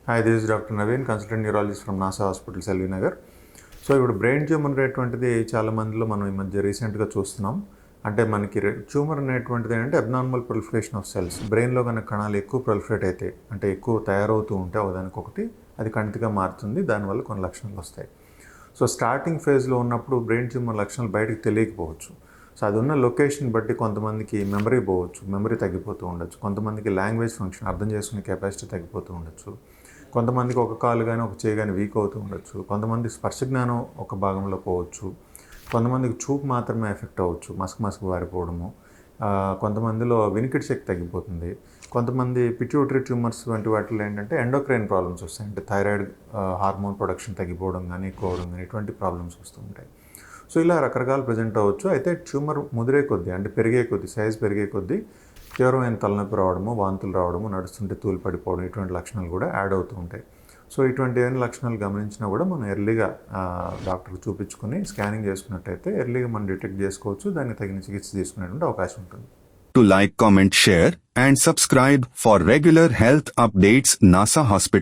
Hi, this is doctor Naveen, consultant neurologist from Nasa hospital, Selvinagar. So ఇప్పుడు brain tumour అనేటువంటిది చాలా మందిలో మనం ఈ మధ్య రీసెంట్గా చూస్తున్నాం. అంటే మనకి ట్యూమర్ అనేటువంటిది ఏంటంటే అబ్నార్మల్ ప్రొలిఫరేషన్ ఆఫ్ సెల్స్. బ్రెయిన్లో కనుక కణాలు ఎక్కువ ప్రొలిఫరేట్ అయితే, అంటే ఎక్కువ తయారవుతూ ఉంటే ఒకదానికొకటి, అది కంటిగా మారుతుంది. దానివల్ల కొన్ని లక్షణాలు వస్తాయి. సో స్టార్టింగ్ ఫేజ్లో ఉన్నప్పుడు బ్రెయిన్ ట్యూమర్ లక్షణాలు బయటకు తెలియకపోవచ్చు. సో అది ఉన్న లొకేషన్ బట్టి కొంతమందికి మెమరీ పోవచ్చు, మెమరీ తగ్గిపోతూ ఉండొచ్చు. కొంతమందికి లాంగ్వేజ్ ఫంక్షన్, అర్థం చేసుకునే కెపాసిటీ తగ్గిపోతూ ఉండొచ్చు. కొంతమందికి ఒక కాలు కానీ ఒక చేయి కానీ వీక్ అవుతూ ఉండొచ్చు. కొంతమంది స్పర్శ జ్ఞానం ఒక భాగంలో పోవచ్చు. కొంతమందికి చూపు మాత్రమే ఎఫెక్ట్ అవ్వచ్చు, మసకు వారిపోవడము. కొంతమందిలో వినికిడి శక్తి తగ్గిపోతుంది. కొంతమంది పిట్యూటరీ ట్యూమర్స్ వంటి వాటిలో ఏంటంటే ఎండోక్రైన్ ప్రాబ్లమ్స్ వస్తాయి. అంటే థైరాయిడ్ హార్మోన్ ప్రొడక్షన్ తగ్గిపోవడం కానీ, ఎక్కువ అవడం కానీ, ఇటువంటి ప్రాబ్లమ్స్ వస్తూ ఉంటాయి. సో ఇలా రకరకాలు ప్రజెంట్ అవ్వచ్చు. అయితే ట్యూమర్ ముదిరే కొద్దీ, అంటే పెరిగే కొద్దీ, సైజ్ పెరిగే కొద్దీ తీవ్రమైన తలనొప్పి రావడము, వాంతులు రావడము, నడుస్తుంటే తూలి పడిపోవడం, ఇటువంటి లక్షణాలు కూడా యాడ్ అవుతూ ఉంటాయి. సో ఇటువంటి ఏమైనా లక్షణాలు గమనించినా కూడా మనం ఎర్లీగా డాక్టర్కి చూపించుకొని స్కానింగ్ చేసుకున్నట్టయితే ఎర్లీగా మనం డిటెక్ట్ చేసుకోవచ్చు. దానికి తగిన చికిత్స తీసుకునేటువంటి అవకాశం ఉంటుంది. To like, comment, share and subscribe for regular health updates. NASA Hospital.